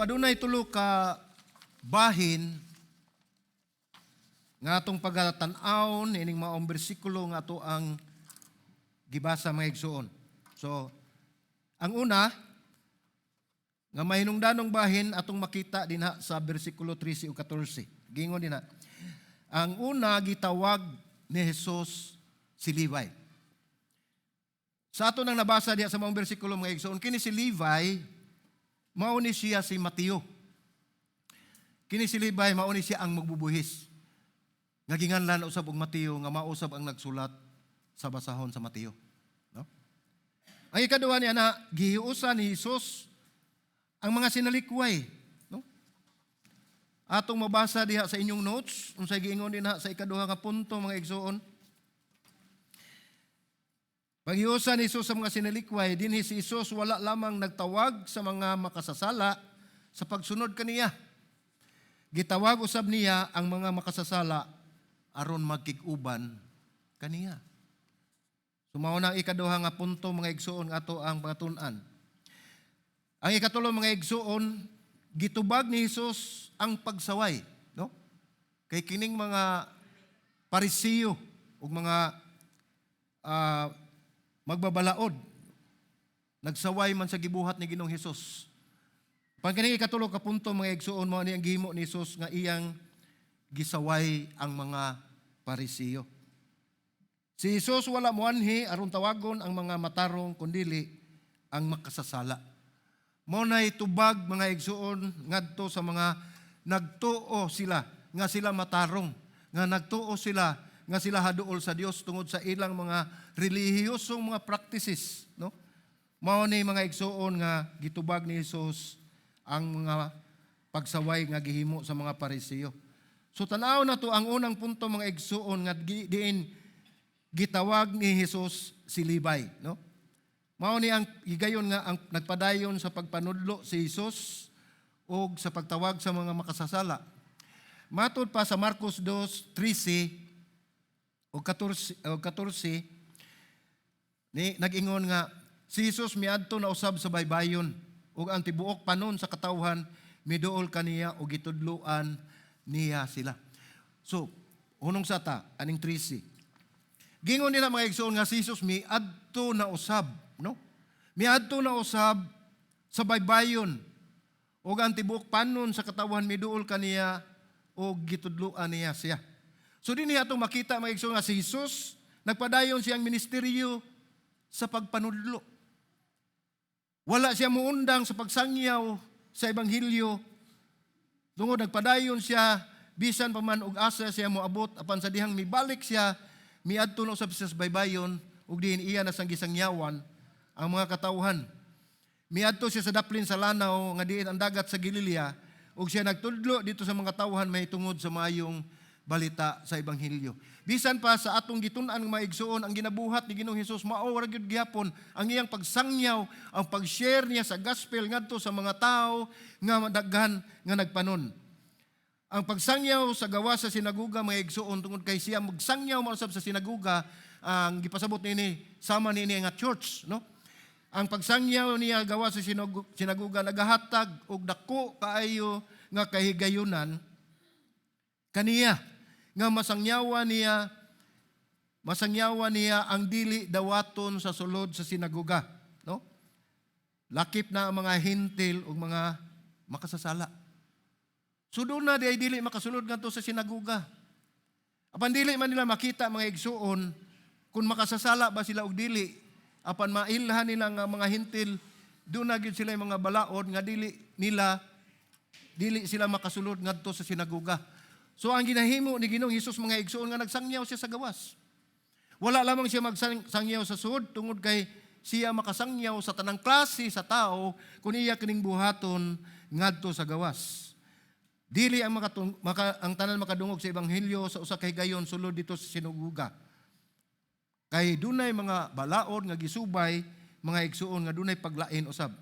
So adunay tulo ka bahin nga atong pagatan-aw nining maong bersikulo nga ato ang gibasa mga igsoon. So ang una nga mahinungdanong bahin atong makita dinha sa bersikulo 13 o 14. Gingon dinha. Ang una gitawag ni Jesus si Levi. Sa ato nang nabasa diha sa maong bersikulo mga igsoon, kini si Levi mao ni siya si Mateo. Kini si Levi mao ni siya ang magbubuhis. Nga ginganlan usab og Mateo nga mausab ang nagsulat sa basahon sa Mateo. No? Ang ikaduha niya na gihiusa ni Jesus ang mga sinalikway. No? Atong mabasa diha sa inyong notes, unsay giingon dinha sa ikaduha nga punto mga igsoon. Paghiusa ni Jesus sa mga sinalikway, dinhi si Jesus wala lamang nagtawag sa mga makasasala sa pagsunod kaniya. Gitawag usab niya ang mga makasasala aron magkig-uban kaniya. Sumao na ang ikaduha nga punto mga igsoon ato ang pangatun-an. Ang ikatulo mga igsoon, gitubag ni Jesus ang pagsaway, no? Kay kining mga Parisiyo ug mga magbabalaod nagsaway man sa gibuhat ni Ginoong Hesus. Pag kining ikatulo ka punto mga igsoon mao ni ang gihimo ni Jesus nga iyang gisaway ang mga Parisiyo. Si Jesus wala moanhi aron tawagon ang mga matarong kundili ang makasasala. Mao nay tubag mga igsoon ngadto sa mga nagtuo sila nga sila matarong, nga nagtuo sila nga sila haduol sa Dios tungod sa ilang mga relihiyosong mga practices, no? Mao ni mga igsoon nga gitubag ni Jesus ang mga pagsaway nga gihimo sa mga Parisiyo. So tanaw na to ang unang punto mga igsoon nga diin gitawag ni Jesus si Levi, no? Mao ni ang higayon nga ang nagpadayon sa pagpanudlo si Jesus o sa pagtawag sa mga makasasala. Matod pa sa Marcos 2:13 o 14 ni nag-ingon nga si Jesus miadto na usab sa baybayon ug ang tibuok panon sa katawhan miduol kaniya o gitudloan niya sila. So, hunong sa ta, aning 13. Gingon nila mga igsoon nga si Jesus miadto na usab, no? Miadto na usab sa baybayon ug ang tibuok panon sa katawan miduol kaniya o gitudloan niya siya. So dinhi atong makita mga igsoon nga si Jesus nagpadayon siyang ministeryo sa pagpanudlo. Wala siya muundang sa pagsangyaw sa ebanghelyo. Tungod nagpadayon siya bisan pa man og asa siya moabot apan sa dihang mibalik siya miadto na usab sa baybayon ug diin iya na sang gisangyawan ang mga katawhan. Miadto siya sa daplin sa lanaw nga diin ang dagat sa Galilea ug siya nagtudlo dito sa mga tawhan may tungod sa maayong balita sa ebanghelyo. Bisan pa sa atong gitun-an mga igsoon ang ginabuhat ni Ginoong Hesus mao ra gyud gyapon ang iyang pagsangyaw, ang pag-share niya sa gospel ngadto sa mga tao nga daghan nga nagpanon. Ang pagsangyaw sa gawa sa sinaguga mga igsoon tungod kay siya magsangyaw mausab sa sinaguga ang gipasabot nini sama nini nga church, no? Ang pagsangyaw niya gawa sa sinaguga nagahatag og dako kaayo nga kahigayunan kaniya nga masangyawa niya ang dili dawaton sa sulod sa sinaguga, no? Lakip na ang mga hintil ug mga makasasala. So doon na di dili makasulod ngadto sa sinaguga. Apan dili man nila makita mga igsoon kung makasasala ba sila og dili. Apan mailhan nila nga mga hintil doon na gyud sila mga balaod nga dili sila makasulod ngadto sa sinaguga. So ang ginahimo ni Ginoong Hesus mga igsoon nga nagsangyaw siya sa gawas. Wala lamang siya magsangyaw sa sud tungod kay siya makasangyaw sa tanang klase sa tao kung iya kining buhaton ngadto sa gawas. Dili ang ang tanan makadungog sa ebanghelyo sa usa ka higayon sulod dito sa sinaguga. Kay dunay mga balaod nga gisubay mga igsoon nga dunay paglain usab.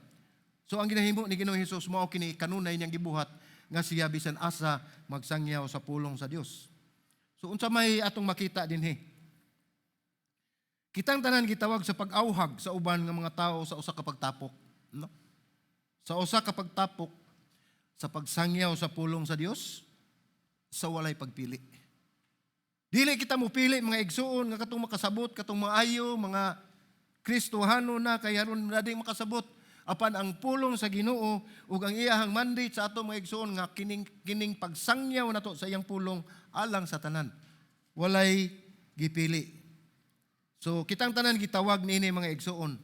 So ang ginahimo ni Ginoong Hesus mao kini kanunay niyang gibuhat nga siya bisan asa magsangyaw sa pulong sa Dios. So unsa may atong makita dinhi? Kitang tanan gitawag sa pag-awhag sa uban nga mga tao sa usa ka pagtapok, no? Sa usa ka pagtapok sa pagsangyaw sa pulong sa Dios sa walay pagpili. Dili kita mo pili mga igsuon nga katong makasabot, katong maayo, mga Kristohano na kay aron nading makasabot apan ang pulong sa Ginoo ug ang iyahang mandate sa ato mga igsuon nga kining pagsangyaw nato sa iyang pulong alang sa tanan. Walay gipili. So kitang tanan gitawag niini mga igsuon.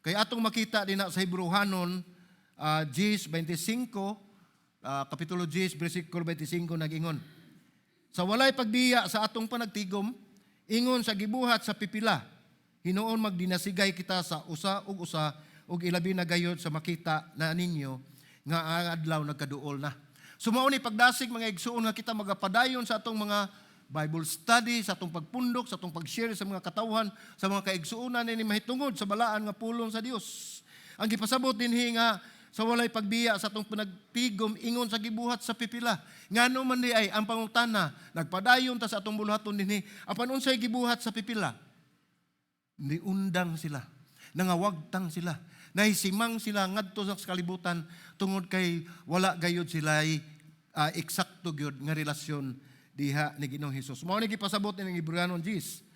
Kay atong makita dinha sa Hebrehanon 10:25 kapitulo 10 bersikulo 25 nag-ingon. Sa walay pagbiya sa atong panagtigom, ingon sa gibuhat sa pipila, hinuon magdinasigay kita sa usa ug ilabi na gayod sa makita na ninyo nga ang adlaw nagkaduol na. So mao ni pagdasig mga igsuon nga kita magapadayon sa atong mga Bible study, sa atong pagpundok, sa atong pag-share sa mga katawhan, sa mga kaigsuonan ni mahitungod sa balaan nga pulong sa Dios. Ang gipasabot dinhi nga sa walay pagbiya sa atong panagtigom ingon sa gibuhat sa pipila. Ngano man di ay ang pangutana, nagpadayon ta sa atong buluhaton dinhi, apan unsay gibuhat sa pipila? Niundang sila, nangawagtang sila, nahisimang sila ngadto sa kalibutan tungod kay wala gayud sila eksakto gyud nga relasyon diha ni Ginoong Hesus. Mao ni gipasabot ni Hebrehanon 10.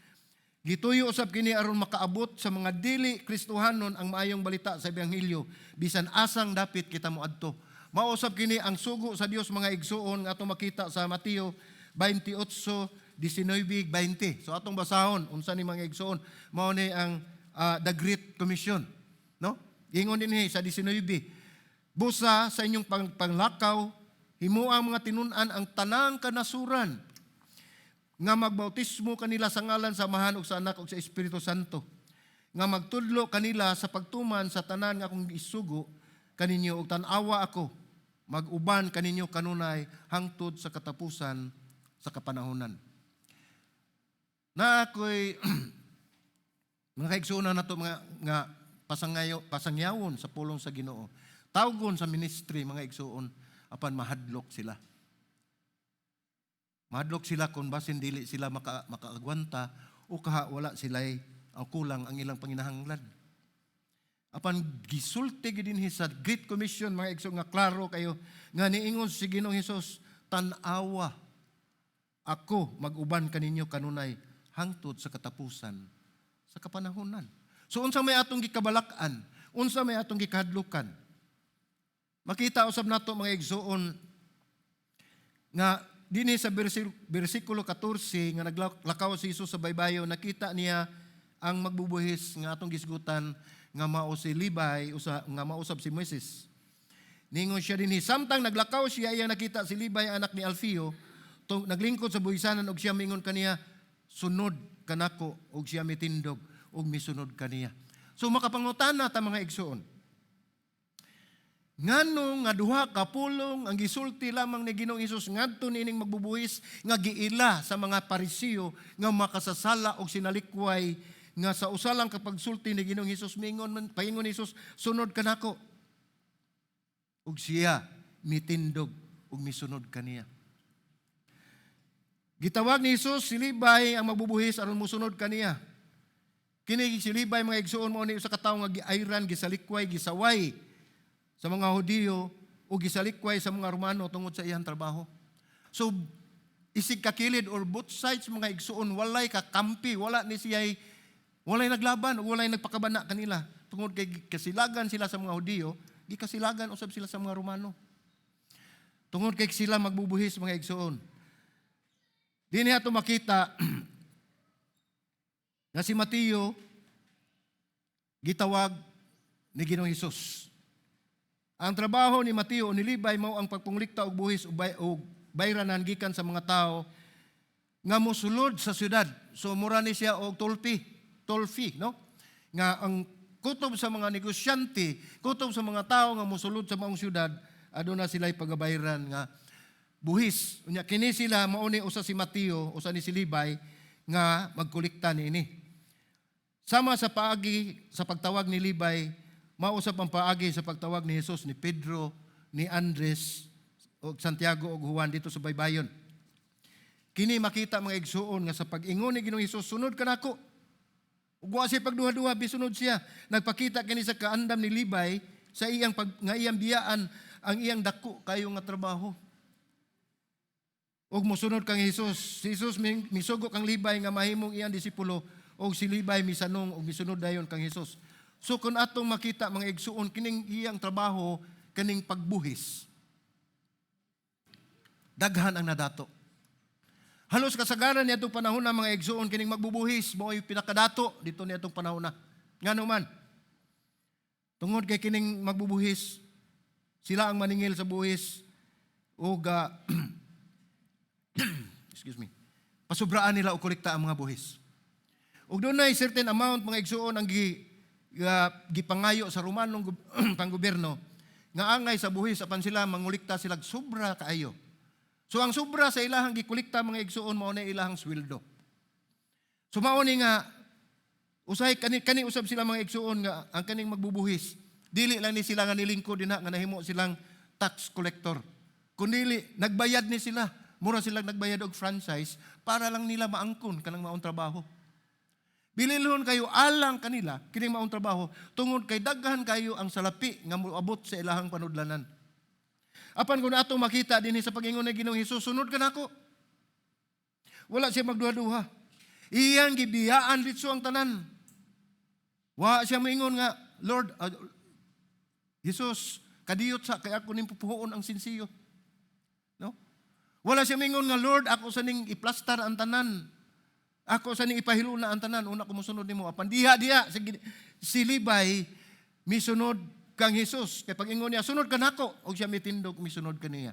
Gituyo usab kini aron makaabot sa mga dili Kristohanon ang maayong balita sa ebanghelyo bisan asang dapit kita moadto. Mao usab kini ang sugo sa Dios mga igsuon nga atong makita sa Mateo 28:19-20. So atong basahon unsa ni mga igsuon, mao ni ang the Great Commission, no? Ingon dinhi sa 19, busa sa inyong panglakaw himuang mga tinun-an ang tanang kanasuran nga magbautismo kanila sa ngalan sa Amahan ug sa Anak ug sa Espiritu Santo, nga magtudlo kanila sa pagtuman sa tanan nga akong isugo kaninyo ug tan-awa ako mag-uban kaninyo kanunay hangtod sa katapusan sa kapanahonan. Na ako'y mga kaigsuonan nato mga nga pasangyawon sa pulong sa Ginoo. Tawgon sa ministry mga igsuon apan mahadlok sila. Mahadlok sila kung basin dili sila makaagwanta o kaha wala sila'y kulang ang ilang panginahanglan. Apan gisulti dinhi sa Great Commission mga igsoon nga klaro kayo nga niingon si Ginoong Hesus, tan-awa ako mag-uban kaninyo kanunay hangtod sa katapusan sa kapanahonan. So unsa may atong gikabalak-an, unsa may atong gikahadlukan. Makita usab nato mga igsoon nga dinhi sa bersikulo 14 nga naglakaw si Jesus sa baybayon, nakita niya ang magbubuhis nga atong gisgutan nga mao si Libay nga mausab si Moises. Ningon siya dinhi samtang naglakaw siya iya nakita si Libay anak ni Alfeo naglingkod sa buhisanan og siya mingon kaniya sunod kanako og siya mitindog og misunod kaniya. So makapangutana ta mga igsoon. Ngano nga duha ka pulong ang gisulti lamang ni Ginoong Hesus ngadto nining magbubuhis nga giila sa mga Parisiyo nga makasasala og sinalikway nga sa usalang kapag sulti ni Ginoong Hesus paingon ni Hesus sunod kanako ug siya mitindog ug misunod kaniya. Gitawag ni Hesus si Libay ang magbubuhis aron mosunod kaniya. Kini si Libay mga igsuon mao ni usa ka tawo nga giayran, gisalikway, gisaway sa mga Hudiyo o gisalikway sa mga Romano tungod sa iyang trabaho. So, isig kakilid or both sides mga igsuon, walay kakampi, walay naglaban, walay nagpakabana kanila. Tungod kay kasilagan sila sa mga Hudiyo, gikasilagan usab sila sa mga Romano. Tungod kay sila magbubuhis mga igsuon. Dinhi ato makita na si Mateo gitawag ni Ginoong Hesus. Ang trabaho ni Mateo o ni Libay mao ang pagpunglikta og buhis o bayranan gikan sa mga tao nga mosulod sa syudad. So mura ni siya og tolfi, no? Nga ang kutob sa mga negosyante, kutob sa mga tao nga mosulod sa maong syudad, aduna sila'y pagabayran nga buhis. Unya kini sila mao ni usa si Mateo, usa ni si Libay nga magkolekta niini. Sama sa paagi sa pagtawag ni Libay, mausap ang paagi sa pagtawag ni Jesus, ni Pedro, ni Andres, o Santiago o Juan dito sa baybayon. Kini makita mga igsuon nga sa pag-ingon ni Ginoong Hesus, sunod ka nako. Ug wa siya pagduha-duha bisunod siya. Nagpakita kini sa kaandam ni Libay sa iyang biyaan ang iyang dako kayo nga trabaho. Og mosunod kang Hesus. Si Hesus misugo kang Libay nga mahimong iyang disipulo, og si Libay misanong og misunod dayon kang Hesus. So kung atong makita mga igsuon, kining iyang trabaho, kining pagbuhis, daghan ang nadato. Halos kasagaran niya itong panahon na mga igsuon, kining magbubuhis, mo ay pinakadato dito niya itong panahon na. Nga naman, tungod kay kining magbubuhis, sila ang maningil sa buhis, o excuse me, pasubraan nila o kolekta ang mga buhis. O doon na certain amount mga igsuon ang gipangayo sa Romanong panggobyerno nga angay sa buhis apan sila mangulikta sila sobra kaayo. So ang sobra sa ilahang gikulikta mga igsuon mao na ilahang sweldo. So mao ni nga usay kani usab sila mga igsuon nga ang kaning magbubuhis dili lang ni sila nga nilingkod dinha nga nahimo silang tax collector. Kundi nagbayad ni sila, mura silang nagbayad og franchise para lang nila maangkon kanang maong trabaho. Bililhon kayo alang kanila kining maong trabaho tungod kay daghan kayo ang salapi nga moabot sa ilahang panudlanan. Apan kung atong makita dinhi sa pag-ingon ni Ginoong Hesus, sunod ka nako. Wala siya magduha-duha. Iyang gibiyaan ditso ang tanan. Wa siya moingon nga, Lord, Hesus, kadiyot sa kay ako ning pupuhoon ang sinsiyo. No? Wala siya moingon nga, Lord, ako sa ning iplastar ang tanan. Ako sa ning ipahiluna ang tanan, una ko mosunod nimo. Apan diha si Libay misunod kang Hesus. Kay pag-ingon niya, sunod ka nako, og siya mitindog misunod kaniya.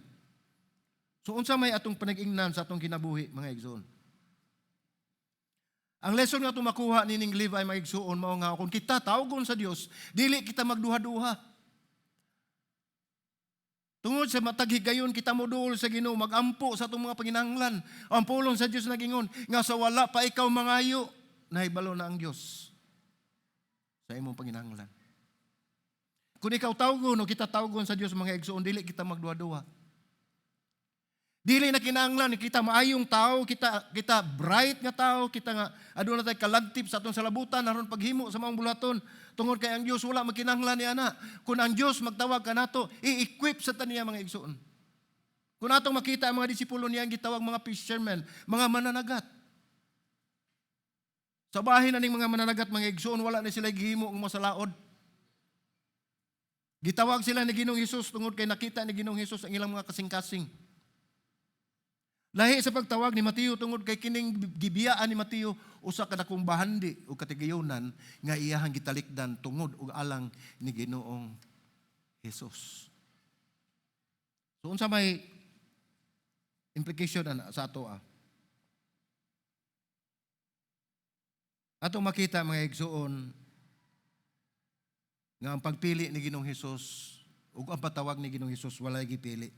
So unsa may atong panag-ingnan sa atong kinabuhi mga igsoon? Ang lesson nga itong makuha ni ning Levi mga igsoon mao nga kung kita tawgon sa Dios, dili kita magduha-duha. Tungod sa matag higayon kita modul sa Ginoo, magampo sa atong mga panginahanglan. Ang pulong sa Dios nagingon nga sa wala pa ikaw mangayo, nahibalo na ang Dios sa imong panginahanglan. Kung ikaw tawgon o kita tawgon sa Dios mga igsoon, dili kita magduha-duha. Dili na kinahanglan kita maayong tao, kita bright nga tao, kita nga aduna tay kalagtip sa atong salabutan aron paghimo sa mga bulaton. Tungod kay ang Dios wala makinahanglan ni ana. Kung ang Dios magtawag kanato, i-equip sa taniya mga igsoon. Kung atong makita ang mga disipulo niya ang gitawag mga fishermen, mga mananagat. Sa bahin na ning mga mananagat mga igsoon, wala na sila gihimo ang masalaod. Gitawag sila ni Ginoong Hesus tungod kay nakita ni Ginoong Hesus ang ilang mga kasing-kasing. Lahi sa pagtawag ni Mateo tungod kay kining gibiyaan ni Mateo usa ka dakong bahandi o katigayonan nga iyahang gitalikdan tungod og alang ni Ginoong Hesus. So unsa may implication sa ato Atong makita mga igsoon nga ang pagpili ni Ginoong Hesus ug ang patawag ni Ginoong Hesus walay gipili.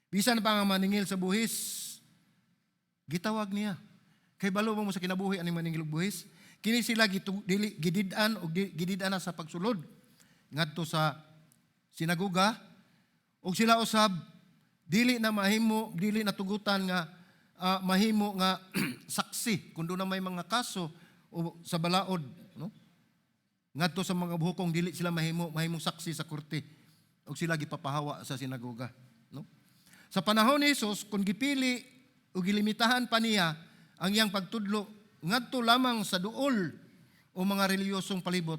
Bisan pa nga maningil sa buhis, gitawag niya. Kay balo mo sa kinabuhi ani maningil og buhis, kini sila gididan og gididan sa pagsulod ngadto sa sinagoga ug sila usab dili na tugutan nga mahimo nga saksi kun na may mga kaso o sa balaod, no? Ngadto sa mga buhokong dili sila mahimong saksi sa korte ug sila gipapahawa sa sinagoga, no? Sa panahon ni Jesus, kung gipili o gilimitahan pa niya ang iyang pagtudlo, ngadto lamang sa duol o mga reliyosong palibot,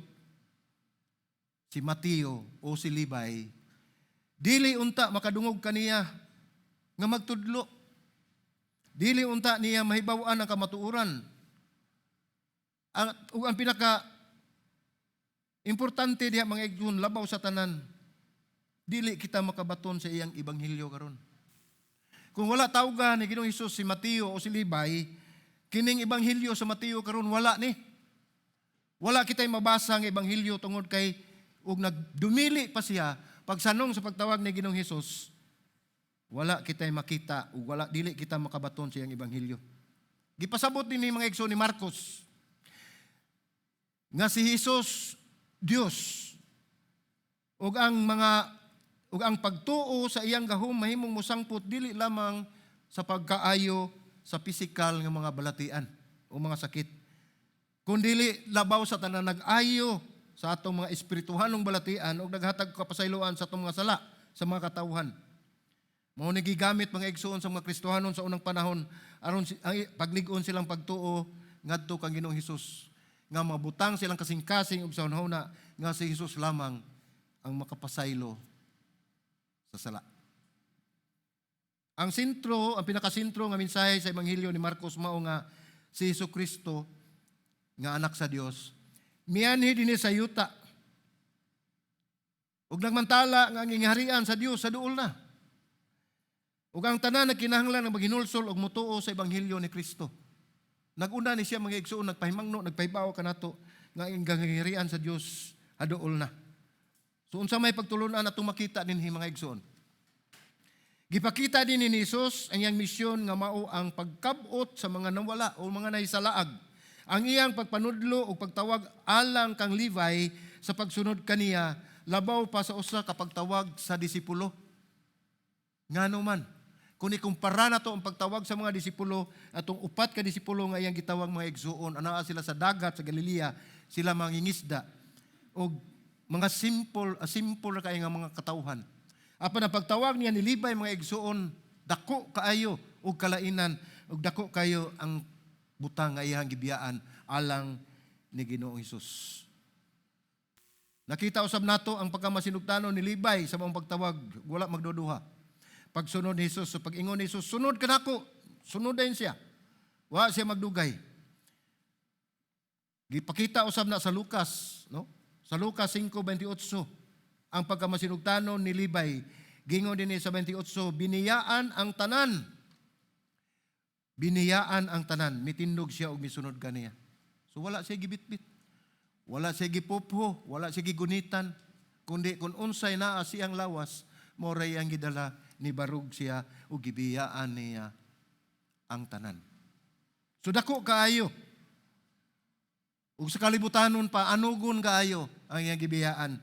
si Mateo o si Libay, dili unta makadungog kaniya nga magtudlo. Dili unta niya mahibaw-an ang kamatuoran. Ang pinaka importante diha mga igsoon, labaw sa tanan, dili kita makabaton sa iyang ebanghelyo karon. Kung wala tawgan ni Ginoong Hesus si Mateo o si Libay, kining ebanghelyo sa Mateo karon wala ni. Wala kitay mabasa ang ebanghelyo tungod kay ug nagdumili pa siya pagsanong sa pagtawag ni Ginoong Hesus. Wala kitay makita ug wala dili kita makabaton sa iyang ebanghelyo. Gipasabot din ni mga igsoon ni Marcos nga si Hesus Dios ug ang pagtuo sa iyang gahom mahimong mosangpot dili lamang sa pagkaayo sa pisikal nga mga balatian o mga sakit, kundi labaw sa tanan nag-ayo sa atong mga espirituhanong balatian ug naghatag kapasayloan sa atong mga sala sa mga katawhan. Mao ni gigamit mga igsoon sa mga Kristohanon sa unang panahon aron paglig-on silang pagtuo ngadto kang Ginoong Hesus, nga mabutang silang kasing-kasing ug saunhona nga si Hesus lamang ang makapasaylo sa sala. Ang sentro, ang pinakasentro nga mensahe sa Ebanghelyo ni Marcos mao nga si Hesukristo nga anak sa Dios mianhi dinhi sa yuta ug nagmantala nga ang ingiharian sa Dios sa duol na. Ug ang tanan nagkinahanglan nga maghinulsol og mutuo sa Ebanghelyo ni Kristo. Naguna ni siya mga igsoon, nagpahimangno, nagpahibaw kanato nga ang ingiharian sa Dios aduol na. So unsa may pagtulunan atong makita dinhi mga igsoon? Gipakita din ni Jesus ang iyang misyon nga mao ang pagkabot sa mga nawala o mga nahisalaag. Ang iyang pagpanudlo o pagtawag alang kang Levi sa pagsunod kaniya labaw pa sa usa ka pagtawag sa disipulo. Ngano man, kung ikumpara na to ang pagtawag sa mga disipulo, atong upat ka disipulo nga iyang gitawag mga igsoon, anaa sila sa dagat, sa Galilea, sila mangingisda, o mga simple kaya nga mga katawhan. Apan ang pagtawag niya ni Levi mga igsoon, dako kaayo o kalainan, o dako kayo ang butang nga iyang gibiyaan alang ni Ginoong Hesus. Nakita usab nato ang pagkamasinugtanon ni Levi sa mga pagtawag, wala magduduha. Pagsunod ni Jesus, so pag-ingon ni Jesus, sunod ka nako, sunod din siya. Wa siya magdugay. Gipakita usab na sa Lucas, no? Sa Lucas 5:28, ang pagkamasinugtanon ni Levi, gingon din sa 28, biniyaan ang tanan. Biniyaan ang tanan, mitindog siya ug misunod kaniya. So wala siya gibitbit. Wala siya gipopho, wala siya gigunitan, kundi kung unsay naa siyang lawas, moray ang gidala ni barug siya ug gibiyaan niya ang tanan. So dako kaayo. Ug sa kalibutanon pa anugon kaayo ang iyang gibiyaan.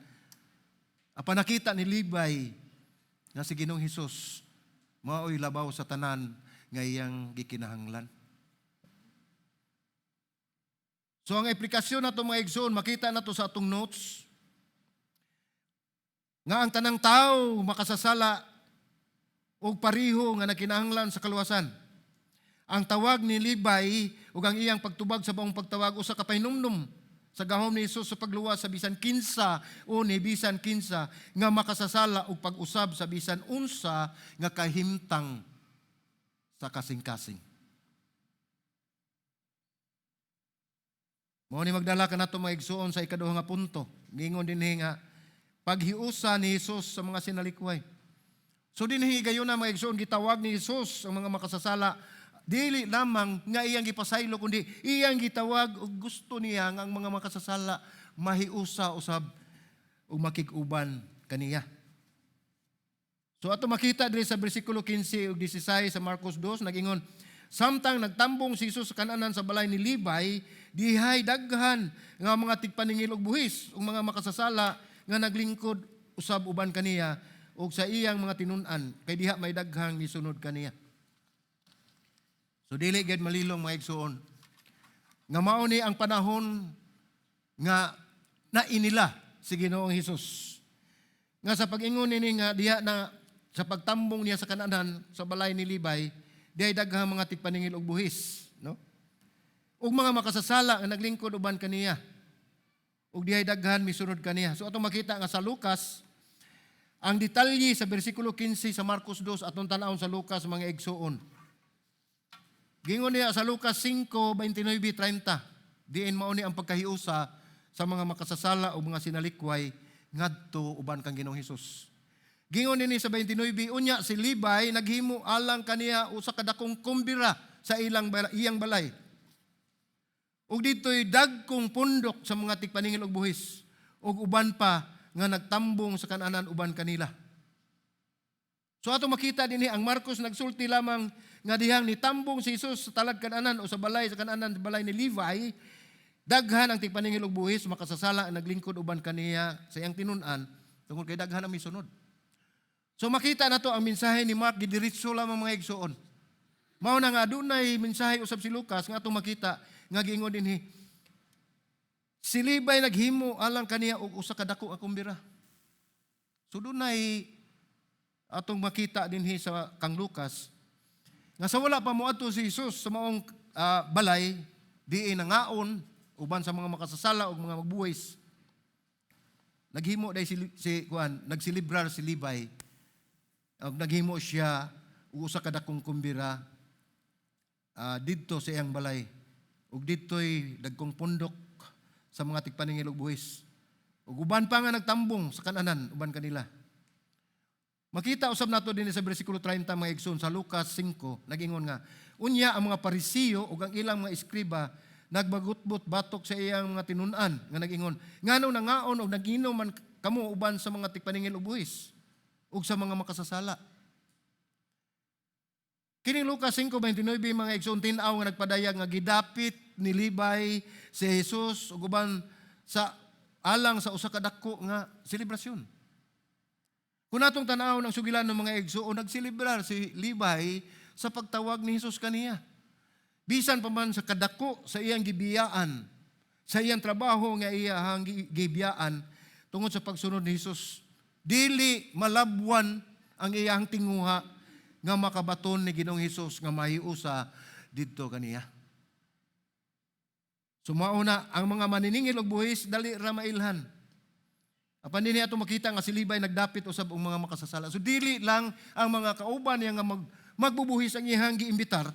Apan nakita ni Levi nga si Ginoong Hesus mao'y labaw sa tanan nga iyang gikinahanglan. So ang aplikasyon nato mga igsoon, makita nato sa atong notes nga ang tanang tao makasasala o pariho nga nakinahanglan sa kaluwasan. Ang tawag ni Levi ug ang iyang pagtubag sa baong pagtawag usa ka pahinumdum sa gahom ni Hesus sa pagluwas sa bisan kinsa o ni bisan kinsa nga makasasala og pag-usab sa bisan unsa nga kahimtang sa kasing-kasing. Mao ni magdala kanato mga igsoon sa ikaduha nga punto. Gingon dinhi nga paghiusa ni Hesus sa mga sinalikway. So dinhi gayon na mga igsoon gitawag ni Hesus ang mga makasasala dili lamang nga iyang gipasaylo kundi iyang gitawag ug gusto niya nga ang mga makasasala mahiusa usab ug makig-uban kaniya. So ato makita diri sa bersikulo 15 ug 16 sa Marcos 2 nagingon samtang nagtambong si Jesus sa kananan sa balay ni Levi dihay daghan nga mga tigpaningil og buhis ug mga makasasala nga naglingkod usab uban kaniya ug sa iyang mga tinun-an kay diha may daghang misunod kaniya. So dili gid malilong mga igsoon nga mao ni ang panahon nga nainila si Ginoong Hesus. Nga sa pag-ingon ni nga diha na sa pagtambong niya sa kananan sa balay ni Levi, dihay daghang mga tigpaningil og buhis, no? Ug mga makasasala nga naglingkod uban kaniya. Ug dihay daghan misunod kaniya. So atong makita nga sa Lucas ang detalye sa bersikulo 15 sa Marcos 2 atong tan-awon sa Lucas mga igsoon. Gingon niya sa Lucas 5:29-30, diin mao ni ang pagkahiusa sa mga makasasala o mga sinalikway ngadto uban kang Ginoong Hesus. Gingon ni sa 29, unya si Levi naghimo alang kaniya usa ka dakong kumbira sa iyang balay. Ug dito'y dagkong pundok sa mga tigpaningil og buhis ug uban pa nga nagtambong sa kananan uban kanila. So ato makita dinhi ang Marcos nagsulti lamang nga dihang nitambong si Jesus sa talag kananan o sa balay sa kananan sa balay ni Levi, daghan ang tigpaningil og buhis makasasala ang naglingkod uban kaniya sa iyang tinun-an tungod kay daghan ang misunod. So makita na to ang mensahe ni Mark gidiretso lamang mga igsoon. Mao na nga adunay mensahe usab si Lucas nga atong makita nga giingon dinhi si Levi naghimo alang kaniya og usa ka dako nga kumbira. So dunay atong makita dinhi sa kang Lucas nga sa wala pa moadto si Jesus sa maong balay diin nangaon uban sa mga makasasala ug mga magbuwis. Naghimo day nagsilibrar si Levi. Naghimo siya usa ka dakong kumbira didto sa iyang balay. Ug didto'y dagkong pundok sa mga tigpaningil ug buhis. Ug uban pa nga nagtambong sa kananan uban kanila. Makita usab nato din sa bersikulo 30 mga igsoon sa Lucas 5 nagingon nga unya ang mga Parisiyo ug ang ilang mga eskriba nagbagutbot batok sa iyang mga tinun-an nga nagingon ngano nangaon ug naginom man kamo uban sa mga tigpaningil ug buhis ug sa mga makasasala. Kining Lucas 5:29 mga igsoon tin-aw nga nagpadayag nga gidapit ni Levi si Jesus ug uban sa alang sa usa ka dako nga selebrasyon. Kung atong tanaw ng sugilan ng mga igsoon, nagsilibrar si Levi sa pagtawag ni Jesus kaniya. Bisan pa man sa kadako sa iyang gibiyaan, sa iyang trabaho nga iyang gibiyaan, tungod sa pagsunod ni Jesus, dili malabwan ang iyang tinguha nga makabaton ni Ginoong Jesus nga mahiusa didto kaniya. Sumauna ang mga maniningil og buhis dali ra mailhan. Apan dinhi ato makita nga si Levi nagdapit usab og mga makasasala. So dili lang ang mga kauban niya nga magbubuhis ang iyang giimbitar.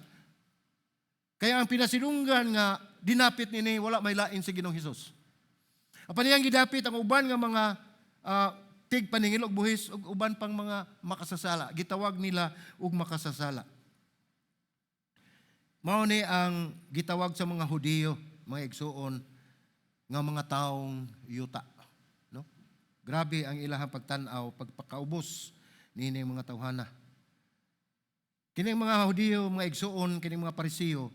Kaya ang pinasilunggan nga dinapit nini wala may lain si Ginoong Hesus. Apan iyang gidapit ang uban nga mga tigpaningil og buhis ug uban pang mga makasasala. Gitawag nila og makasasala. Mao ni ang gitawag sa mga Hudiyo, mga igsoon nga mga taong yuta. Grabe ang ilahang pagtanaw, pagpakaubos nining mga tawhana. Kining mga Hudiyo, mga igsoon, kining mga Parisiyo,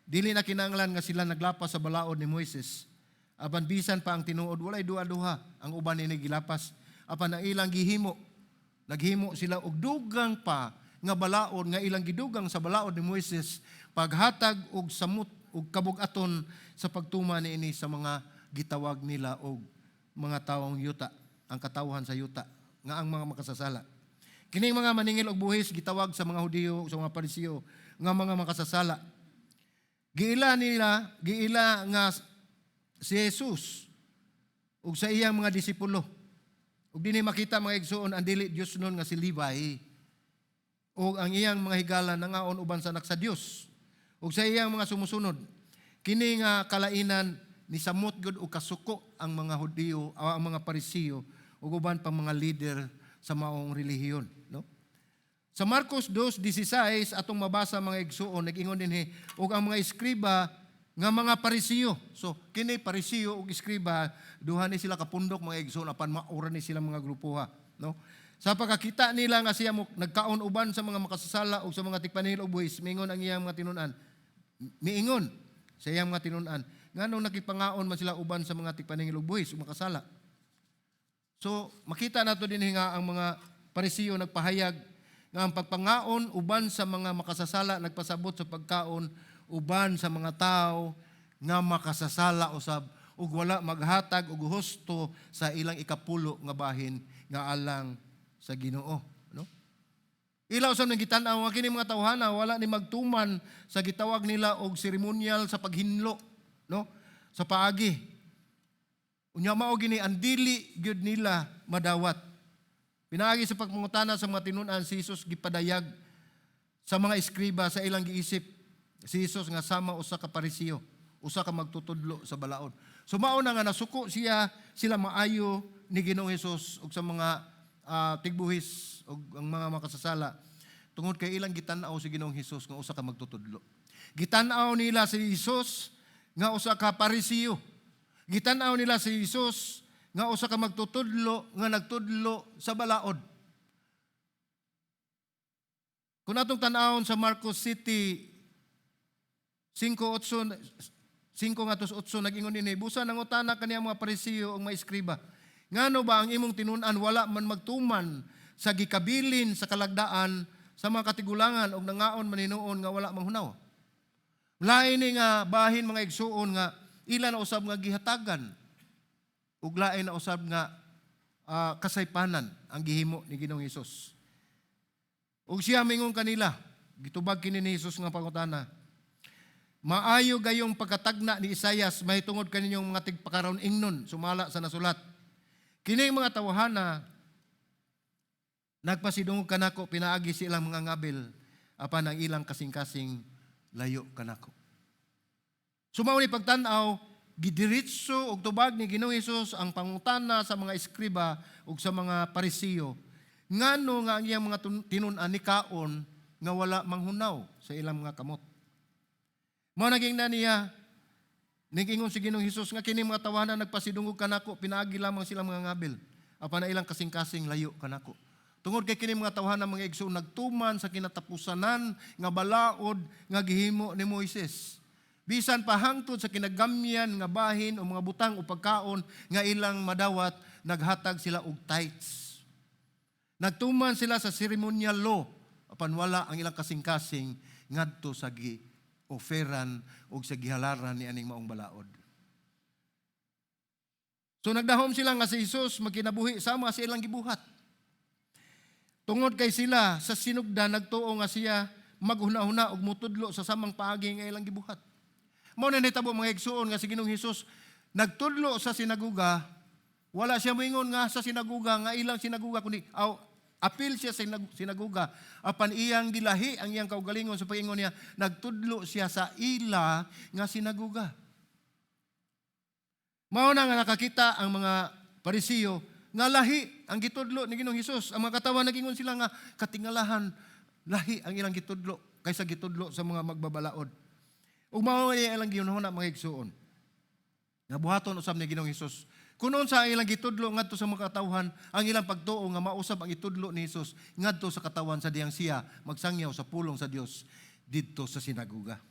dili na kinahanglan nga sila naglapas sa balaod ni Moises. Apan bisan pa ang tinuod, walay duha-duha ang uban ni gilapas. Apan ang ilang gihimo, naghimo sila og dugang pa nga balaod nga ilang gidugang sa balaod ni Moises, paghatag og samot og kabug-aton sa pagtuma niini sa mga gitawag nila og mga taong yuta, ang katawhan sa yuta, nga ang mga makasasala. Kining mga maningil og buhis gitawag sa mga Hudiyo, sa mga Parisiyo, nga mga makasasala. Giila nga si Jesus ug sa iyang mga disipulo. Ug dinhi makita mga igsoon ang dili Dios nun nga si Levi ug ang iyang mga higala nangaon uban sa anak sa Dios. Ug sa iyang mga sumusunod, kini nga kalainan ni samot gud og kasuko ang mga Hudiyo o ang mga Parisiyo ug uban pang mga leader sa maong relihiyon, no? Sa Marcos 2:16 atong mabasa mga igsoon nag-ingon dinhi ug ang mga eskriba nga mga Parisiyo. So kini Parisiyo ug eskriba duha ni sila kapundok mga igsoon apan maura ni sila mga grupuha, no? Sa pagkakita nila nga siya nagkaon uban sa mga makasasala ug sa mga tigpaningil og buhis, miingon ang iyang mga tinun-an. Miingon sa iyang mga tinun-an nganong nakipangaon man sila uban sa mga tigpaningil og buhis ug makasala. So makita nato dinhi nga ang mga Parisiyo nagpahayag nga ang pagpangaon uban sa mga makasasala nagpasabot sa pagkaon uban sa mga tao nga makasasala usab ug wala maghatag og husto sa ilang ikapulo nga bahin nga alang sa Ginoo, no? Ilaw sa nang gitan-aw nga kini mga tawhana wala ni magtuman sa gitawag nila og seremonyal sa paghinlo, no? Sa paagi. Unya mao gini ang dili gyud nila madawat. Pinaagi sa pagmangutana sa mga tinun-an si Jesus gipadayag sa mga eskriba sa ilang giisip. Si Jesus nga sama usa ka Parisiyo, usa ka magtutudlo sa balaod. So mao na nga nasuko sila maayo ni Ginoong Hesus ug sa mga tigbuhis ug ang mga makasasala tungod kay ilang gitan-aw si Ginoong Hesus nga usa ka magtutudlo. Gitan-aw nila si Jesus nga usa ka Parisiyo. Gitan-aw nila si Jesus nga usa ka magtutudlo nga nagtudlo sa balaod. Kung atong tan-awon sa Marcos City 5:8 nag-ingon dinhi busa nangutana kaniya mga Parisiyo ug mga eskriba. Ngano ba ang imong tinun-an wala man magtuman sa gikabilin sa kalagdaan sa mga katigulangan ug nangaon maninuon nga wala manghunaw? Lain ni nga bahin mga igsuon nga ila na usab nga gihatagan ug lain na usab nga kasaypanan ang gihimo ni Ginoong Hesus. ug siya mingon kanila, gitubag kini ni Jesus nga pangutana, maayo gayong pagkatagna ni Isayas mahitungod kaninyong mga tigpakaron ingnon sumala sa nasulat. Kining mga tawhana nagpasidungog kanako pinaagi silang mga ngabil apan ang ilang kasing-kasing layo kanako. Sumaw ni pagtan-aw gidiritso og tubag ni Ginoong Hesus ang pangutana sa mga eskriba ug sa mga Parisiyo ngano nga ang iyang mga tinun-an ni kaon nga wala manghunaw sa ilang mga kamot. Mao naging na niya, nag-ingon si Ginoong Hesus nga kini mga tawanan nagpasidungog kanako, pinaagi lamang silang mga ngabil, apan na ilang kasing-kasing layo kanako. Tungod kay kini mga tawanan mga igsoon nagtuman sa kinatapusanan nga balaod nga gihimo ni Moises. Bisan pa hangtod sa kinagamyan nga bahin o mga butang o pagkaon nga ilang madawat, naghatag sila og tithes. Nagtuman sila sa ceremonial law, apan wala ang ilang kasing-kasing ngadto sa oferan o sa gihalaran ni aning maong balaod. So nagdahom sila nga si Jesus magkinabuhi sama sa ilang gibuhat. Tungod kay sila sa sinugdan nagtuo nga siya maghuna-huna og mutudlo sa samang paagi nga ilang gibuhat. Mao na nitabo mga igsoon nga si Ginoong Hesus nagtudlo sa sinaguga, wala siya moingon nga sa sinaguga nga ilang sinaguga kundi apil siya sa sinaguga, apan iyang gilahi ang iyang kaugalingon sa pag-ingon niya, nagtudlo siya sa ila nga sinaguga. Mao na nga nakakita ang mga Parisiyo nga lahi ang gitudlo ni Ginoong Hesus. Ang mga katawan nagingon sila nga katingalahan, lahi ang ilang gitudlo kaysa gitudlo sa mga magbabalaod. Ug mao niya ilang ginhuna mga igsoon. Nga buhaton usab ni Ginoong Hesus. Kunon sa ilang gitudlo ngadto sa mga katawhan, ang ilang pagtuo nga mausab ang itudlo ni Hesus ngadto sa katawan sa diyang siya magsangyaw sa pulong sa Dios didto sa sinaguga.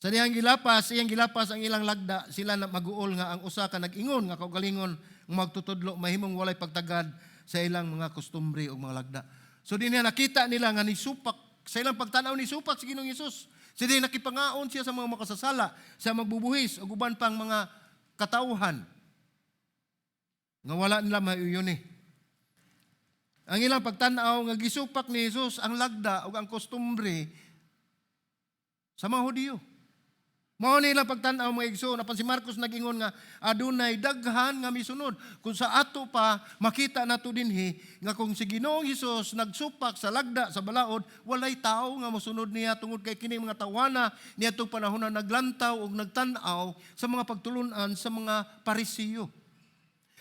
Sa diyang gilapas ang ilang lagda, sila na maguol nga ang usa ka nag-ingon nga kaugalingon magtutudlo mahimong walay pagtagad sa ilang mga kustumbre o mga lagda. So dinhi nakita nila nga ni supak sa ilang pagtanaw ni supak si Ginoong Hesus. Sila nakipangaon siya sa mga makasasala, sa magbubuhis o guban pang mga katawhan nga wala nila maiuyoni. Ang ilang pagtanaw nga gisupak ni Jesus ang lagda o ang kostumbre sa mga Hudiyo. Mao nilang pagtanaw mga igsoon, apan si Marcos nag-ingon nga adunay daghan nga misunod. Kung sa ato pa makita nato dinhi nga kung si Ginoong Hesus nagsupak sa lagda sa balaod, walay tao nga mosunod niya tungod kay kini mga tawana niadtong panahon na naglantaw ug nagtan-aw sa mga pagtulunan sa mga Parisiyo.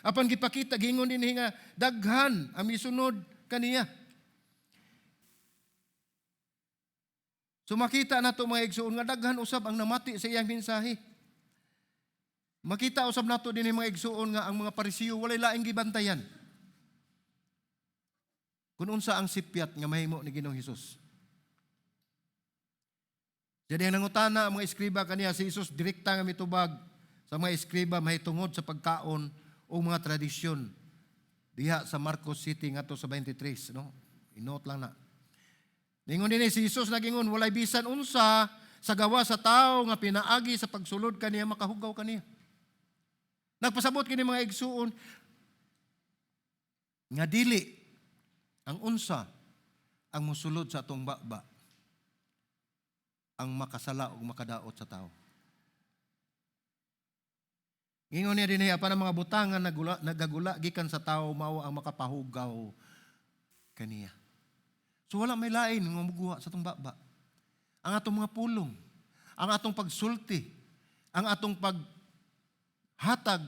Apan gipakita gingon dinhi nga daghan ang misunod kaniya. So makita nato mga igsoon nga daghan usab ang namati sa iyang mensahe. Makita usab nato dinhi mga igsoon nga ang mga Parisiyo walay laing gibantayan. Kun unsa ang sipyat nga mahimo ni Ginoong Hesus. Jadi ang nangutana ang mga eskriba kaniya si Hesus direkta nga mitubag sa mga eskriba mahitungod sa pagkaon o mga tradisyon diha sa Marcos City ngadto sa 23, no? Inote lang na. Ningon din si Jesus nagingon walay bisan unsa sa gawa sa tao nga pinaagi sa pagsulod kaniya makahugaw kaniya. Nagpasabot kini mga igsuon nga dili ang unsa ang mosulod sa atong baba ang makasala ug makadaot sa tao. Ingon niya din apan ang mga butangan nagagula gikan sa tao mao ang makapahugaw kaniya. So wala may lain nga muguha sa atong baba. Ang atong mga pulong, ang atong pagsulti, ang atong paghatag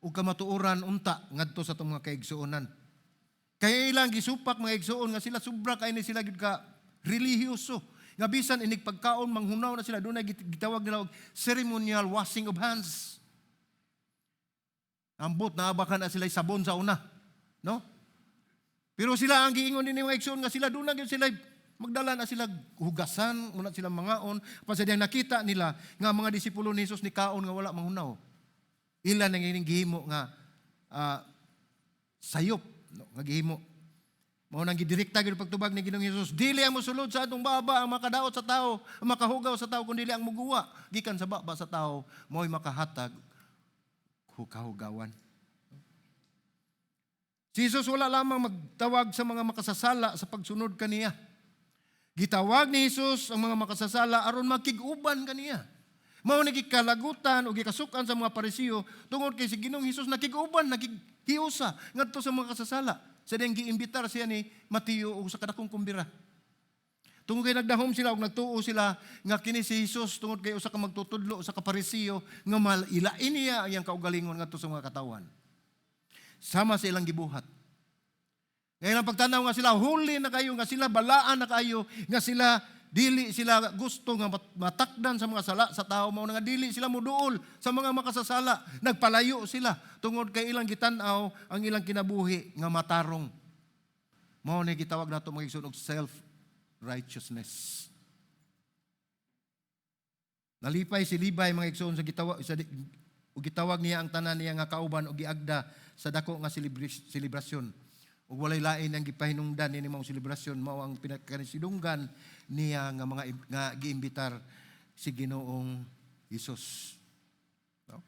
ug kamatuoran unta ngadto sa atong mga kaigsuonan. Kaya ilang gisupak mga igsuon nga sila sobra kay ni sila gid ka relihiyoso. Nga bisan inig pagkaon manghunaw na sila dunay gitawag nila og ceremonial washing of hands. Ambot naabakan na sila sabon sa una, no? Pero sila ang giingon ni mga igsoon nga sila dunay gyud sila magdala na sila hugasan, una sila mangaon, pa sa diyang nakita nila nga mga disipulo ni Jesus ni kaon nga wala manghunaw. Ila nang gihimo nga sayop, no, nga gihimo. Mao nang gidirekta gyud pagtubag ni Ginoong Hesus, dili ang mosulod sa atong baba ang makadaot sa tao, ang makahugaw sa tao kun dili ang muguwa gikan sa baba sa tao, mao'y makahatag kahugawan. Si Jesus wala lamang magtawag sa mga makasasala sa pagsunod kaniya. Gitawag ni Jesus ang mga makasasala aron makig-uban kaniya. Mao ni gikalagutan o gikasukan sa mga Parisiyo tungod kay si Ginoong Hesus nakig-uban, nakighiusa ngadto sa mga kasasala. Sa diyang giimbitar siya ni Mateo o sa kadakong kumbira. Tungod kay nagdahom sila o nagtuo sila nga kini si Jesus tungod kay usa ka magtutudlo sa Parisiyo nga mailain niya ang iyang kaugalingon ngadto sa mga katawan. Sama sa ilang gibuhat. Ngayon ang pagtanaw nga sila, huli na kayo, nga sila balaan na kayo, nga sila dili sila gusto nga matakdan sa mga sala sa tao, mao nga dili sila muduol sa mga makasasala. Nagpalayo sila tungod kay ilang gitanaw ang ilang kinabuhi nga matarong. Mao ni gitawag nato mga igsoon og self-righteousness. Nalipay si Libay mga igsoon sa gitawag niya ang tanan niya nga kauban og giagda sa dako nga selebrasyon. Ug walay lain ang gipahinungdan ini mao selebrasyon, mao ang pinakanisidunggan niya nga mga nga giimbitar si Ginoong Hesus. No?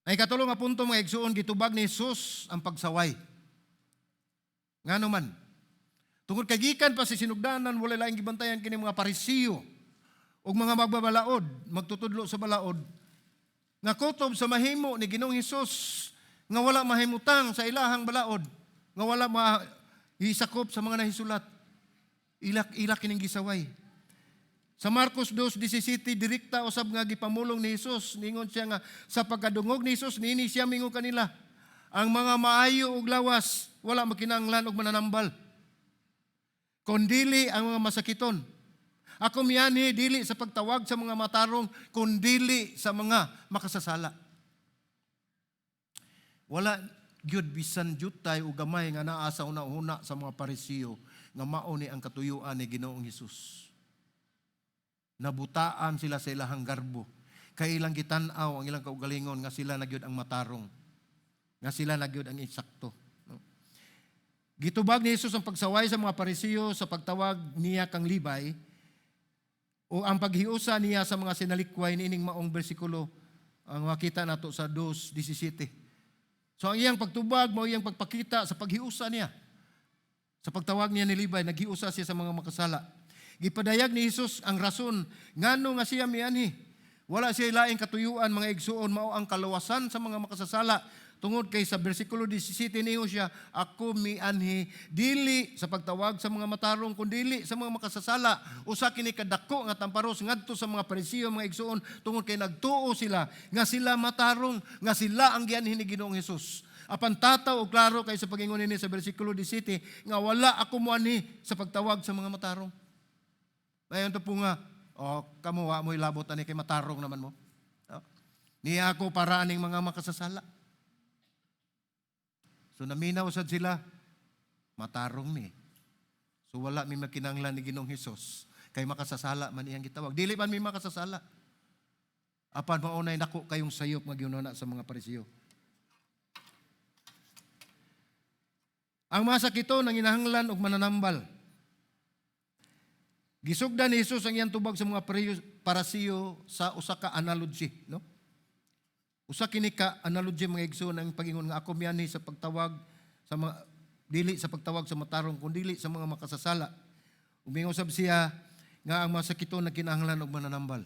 Ay katulo nga punto mga igsoon, gitubag ni Hesus ang pagsaway. Ngano man? Tungod kay gikan pa si sinugdanan walay laing gibantayan kini mga Parisiyo ug mga magbabalaod, magtutudlo sa balaod nga kutob sa mahimo ni Ginoong Hesus nga wala mahimutang sa ilahang balaod, nga wala mahisakop sa mga nahisulat. Ilak kining gisaway. Sa Marcos 2:17 direkta usab nga gipamulong ni Hesus, ningon siya nga sa pagkadungog ni Hesus niini siya mingo kanila, ang mga maayo ug lawas wala makinahanglan og mananambal. Kundili ang mga masakiton. Ako miyani dili sa pagtawag sa mga matarong, kundili sa mga makasasala. Wala gyud bisan jutay o gamay nga naa sa una-una sa mga Parisiyo nga mao ni ang katuyuan ni Ginoong Hesus. Nabutaan sila sa ilahang garbo. Kay ilang gitan-aw ang ilang kaugalingon nga sila na gyud ang matarong. Nga sila na gyud ang insakto. No? Gitubag ni Hesus ang pagsaway sa mga Parisiyo sa pagtawag niya kang Libay o ang paghiusa niya sa mga sinalikway niining maong bersikulo ang makita nato sa 2:17. So ang iyang pagtubag, mo iyang pagpakita sa paghiusa niya. Sa pagtawag niya ni Libay, naghiusa siya sa mga makasala. Gipadayag ni Hesus ang rason, ngano nga siya mianhi. Wala siya laing katuyuan mga igsuon, mao ang kaluwasan sa mga makasasala. Tungod kay sa bersikulo 17 niyo siya, ako mianhi, dili sa pagtawag sa mga matarong, kundi sa mga makasasala. Usa kini kadako nga tamparos ngadto sa mga Parisiyo mga igsuon, tungod kay nagtuo sila nga sila matarong, nga sila ang gianhi ni Ginoong Hesus. Apan tataw og klaro kay sa pagingon ni sa bersikulo 17 nga wala ako muanhi sa pagtawag sa mga matarong. Ayon to po nga, kamo wa mo'y labot ani kay matarong naman mo. Niya ako para aning mga makasasala. So naminaw sad sila, matarong ni. So wala mi makinanglan ni Ginoong Hesus kay makasasala man iyang gitawag. Dili man mi makasasala. Apan maunay nako kayong sayop nga ginuna sa mga Parisiyo. Ang masakito nang inahanglan og mananambal. Gisugdan ni Hesus ang iyang tubag sa mga Parisiyo sa usa ka analogy, no? Usa kini ka analogy mga igsoon ang pagingon nga ako miyani sa pagtawag sa mga dili sa pagtawag sa matarong kundi sa mga makasasala. Umingon sab siya nga ang masakiton na kinahanglan og mananambal.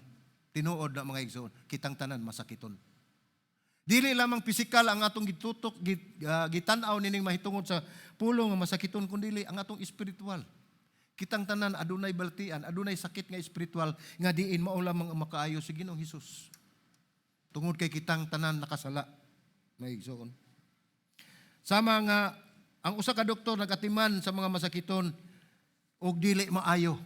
Tinuod na mga igsoon, kitang tanan masakiton. Dili lamang pisikal ang atong gitutok gitan-aw nining mahitungod sa pulong nga masakiton kundi ang atong espiritual. Kitang tanan adunay baltian, adunay sakit nga espiritual nga diin mao lamang ang makaayo si Ginoong Hesus. Tungod kay kitang tanan nakasala, may igsoon. Sama nga, ang usa ka doktor nagatiman sa mga masakiton og dili maayo.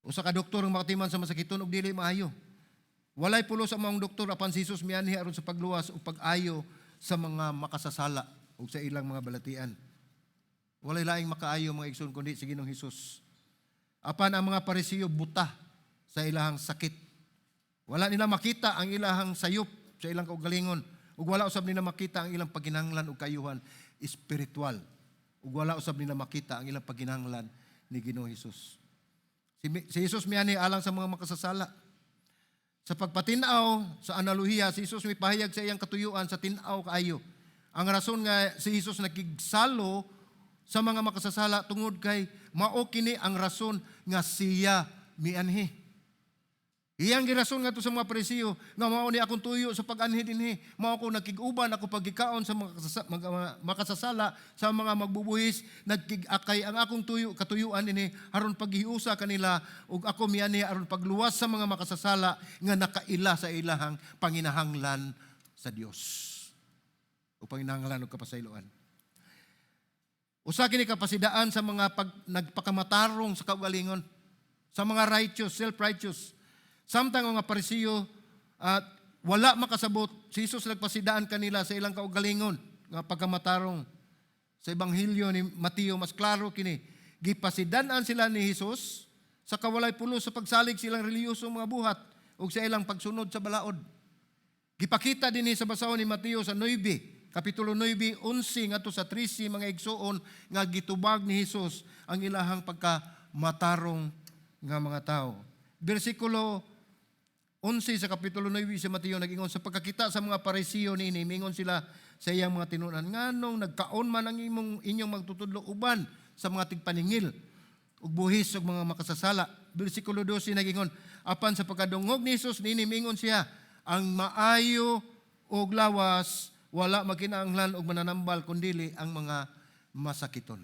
Usa ka doktor ang makatiman sa masakiton og dili maayo. Walay pulo sa mga doktor apan si Jesus mianhi aron sa pagluwas o pag-ayo sa mga makasasala o sa ilang mga balatian. Walay laing makaayo mga igsoon kundi si Ginoong Hesus. Apan ang mga Parisiyo buta sa ilahang sakit. Wala nila makita ang ilahang sayop sa ilang kaugalingon. Ug wala usab nila makita ang ilang pagkinahanglan ug kayuhan espiritual. Ug wala usab nila makita ang ilang pagkinahanglan ni Ginoong Hesus. Si Hesus miani alang sa mga makasasala. Sa pagpatinaw sa analohiya, si Jesus may pahayag sa iyang katuyuan sa tinaw kaayo. Ang rason nga si Jesus nakigsalo sa mga makasasala tungod kay mao kini ang rason nga siya mianhi. Iyang girason nga to sa mga Parisiyo nga mao ni akong tuyo sa pag-anhi dinhi, mao ko nakig-uban ako pagikaon sa mga makasasala sa mga magbubuhis, nagkig-akay ang akong tuyo katuyuan dinhi aron paghiusa kanila ug ako mianhi aron pagluwas sa mga makasasala nga nakaila sa ilahang panginahanglan sa Dios o panginahanglan og kapasayloan. Usa kini kapasidaan sa mga nagpakamatarong sa kaugalingon, sa mga righteous, self-righteous. Samtang mga Parisiyo at wala makasabot, si Jesus nagpasidaan kanila sa ilang kaugalingon nga pagkamatarong. Sa Ebanghelyo ni Mateo mas klaro kini, gipasidaan sila ni Jesus sa kawalay pulo sa pagsalig silang reliyosong mga buhat ug sa ilang pagsunod sa balaod. Gipakita dinhi sa basahon ni Mateo sa 9, kapitulo 9, 11 ngadto sa 13 mga igsoon nga gitubag ni Jesus ang ilahang pagkamatarong nga mga tao. Bersikulo 11 sa kapitulo 9 sa Mateo nag-ingon, sa pagkakita sa mga Parisiyo niini, mingon sila sa iyang mga tinunan, nganong nagkaon man ang inyong magtutudlo uban sa mga tigpaningil ug buhis ug mga makasasala. Bersikulo 12 nag-ingon, apan sa pagkadungog ni Jesus niini, mingon siya, ang maayo ug lawas wala makinahanglan og mananambal kundili ang mga masakiton.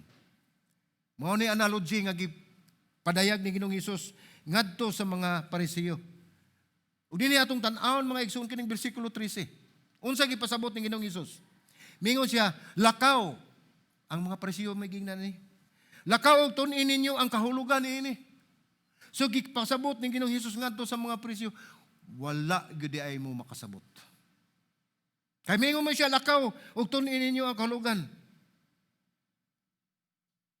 Mao ni analogy nga gipadayag ni Ginoong Hesus ngadto sa mga Parisiyo. Ug dinhi atong tan-awon mga igsoon kining bersikulo 13. Unsa gipasabot ni Ginoong Hesus? Mingon siya, lakaw ang mga Parisiyo may gingnan ni. Lakaw og tun-in ninyo ang kahulugan niini. So gipasabot ni Ginoong Hesus ngadto sa mga Parisiyo, wala gyud ay mo makasabot. Kay mingon man siya, lakaw og tun-in ninyo ang kahulugan.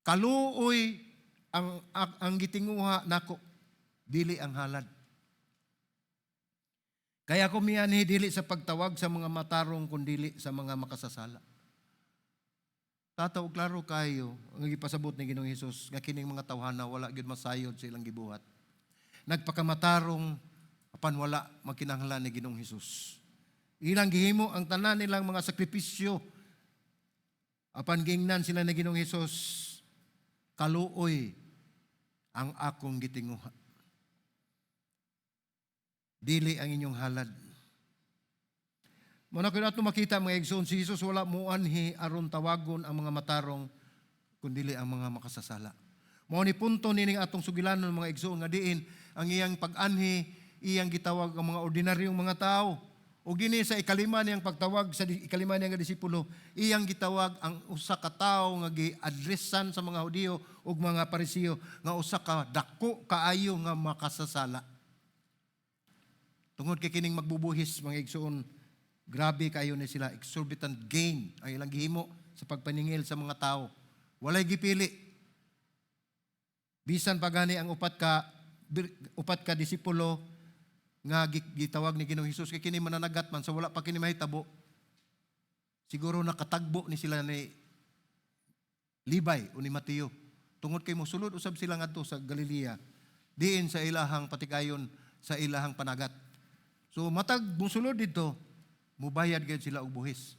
Kaluoy ang gitinguha nako, dili ang halad. Kaya ko mianhi dili sa pagtawag sa mga matarong kundili sa mga makasasala. Tataw klaro kayo ang gipasabot ni Ginoong Hesus nga kining mga tawhana wala gyud masayod sa ilang gibuhat. Nagpakamatarong apan wala makinahanglan ni Ginoong Hesus. Ilang gihimo ang tanan nilang mga sakripisyo. Apan gingnan sila ni Ginoong Hesus, kaluoy ang akong gitinguha. Dili ang inyong halad. Muna ko nato makita mga igsoon, si Jesus wala muanhi aron tawagon ang mga matarong kundili ang mga makasasala. Mao ni punto nining atong sugilanon mga igsoon nga diin ang iyang pag-anhi, iyang gitawag ang mga ordinaryong mga tao. O gini sa ikalima niyang pagtawag sa ikalima niyang disipulo, iyang gitawag ang usa ka tawo nga gi-addressan sa mga Hudiyo ug mga Parisiyo nga usa ka dako kaayo nga makasasala. Tungod kay kining magbubuhis mga igsoon, grabe kayo na sila, exorbitant gain ang ilang gihimo sa pagpaningil sa mga tao. Walay gipili. Bisan pagani ang upat ka disipulo nga gitawag ni Ginoong Hesus kay kini mananagat man sa wala pa kini mahitabo. Siguro nakatagbo ni sila ni Libay o ni Mateo. Tungod kay mosulod usab sila ngadto sa Galilea, diin sa ilahang patikayon sa ilahang panagat. So matag musulod dito, mubayad gyud sila og buhis.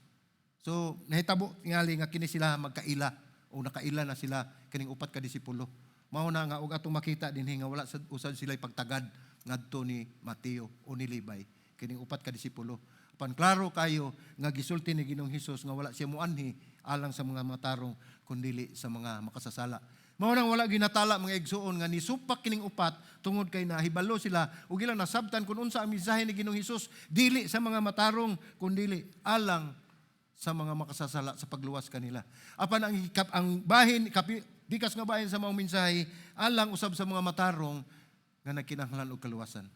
So nahitabo tingali nga kini sila magkaila o nakaila na sila kining upat ka disipulo. Mao na nga og atong makita dinhi nga wala usad sila pagtagad ngadto ni Mateo o ni Libay kining upat ka disipulo. Apan klaro kayo nga gisulti ni Ginoong Hesus nga wala siya muanhi alang sa mga matarong kundili sa mga makasasala. Mao nang wala ginatala mga igsoon nga nisupak kining upat tungod kay nahibalo sila ug ilang nasabtan kun unsa ang mensahe ni Ginoong Hesus dili sa mga matarong kundili alang sa mga makasasala sa pagluwas kanila. Apan ang bahin dikas nga bahin sa mga mensahe alang usab sa mga matarong nga nagkinahanglan og kaluwasan.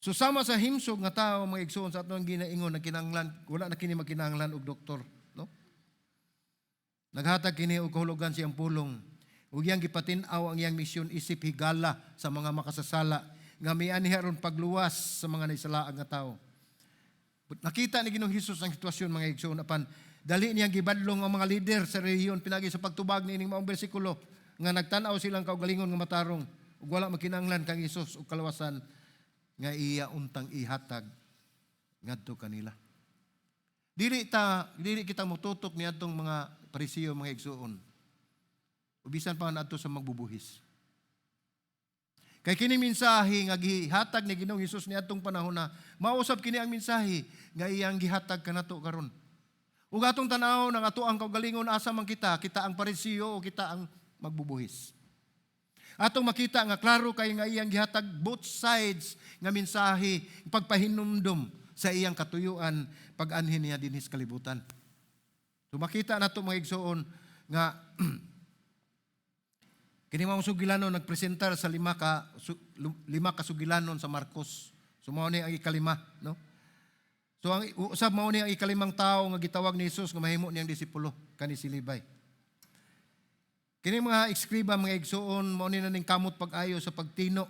So sama sa himsog nga tao mga igsoon sa atong ginaingon nagkinahanglan wala na kini magkinahanglan og doktor, no? Naghatag kini og kahulugan siyang pulong. Ug iyang gipatin-aw ang iyang misyon isip higala sa mga makasasala nga mianhi aron pagluwas sa mga naisalaang nga tao. Nakita ni Ginoong Hesus ang sitwasyon mga igsoon apan dali niyang gibadlong ang mga leader sa rehiyon pinagi sa pagtubag niining maong bersikulo nga nagtan-aw silang kaugalingon nga matarong ug wala makinahanglan kang Hesus og kalawasan nga iya untang ihatag ngadto kanila. Dili kita motutok niadtong mga Parisiyo, mga igsuon. Ubisan pa nga adto sa magbubuhis. Kay kini mensahe nga gihatag ni Ginoong Hesus niadtong panahon na mausab kini ang mensahe nga iyang gihatag kanato karon. Ug atong tan-aw ng ato ang kaugalingon asa man kita ang Parisiyo o kita ang magbubuhis. Atong makita nga klaro kay nga iyang gihatag both sides nga mensahe pagpahinumdom sa iyang katuyuan pag-anhin niya dinhi sa kalibutan. So makita nato mga igsoon nga kini mga sugilanon nagpresentar sa lima ka sugilanon sa Marcos. So mao ni ang ikalima, no? So ang usab mao ni ang ikalimang tawo nga gitawag ni Hesus nga mahimo niyang disipulo kani si Levi. Kini mga ekskriba, mga igsoon, mao ni naning kamot pag-ayo sa pagtino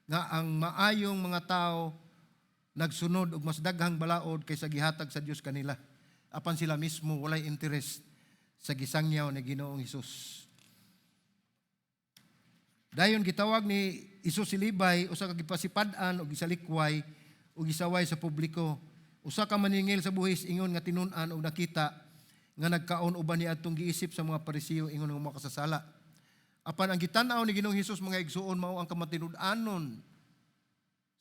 nga ang maayong mga tao nagsunod og mas daghang balaod kaysa gihatag sa Dios kanila. Apan sila mismo walay interest sa gisangyaw ni Ginoong Hesus. Dayon gitawag ni Hesus si Levi usa ka gipasipad-an og gisalikway og gisaway sa publiko. Usa ka maningil sa buhis ingon nga tinun-an og nakita nga nagkaon uban ni atong giisip sa mga Parisiyo ingon nga makasasala. Apan ang gitan-aw ni Ginoong Hesus mga igsuon mao ang kamatinud-anon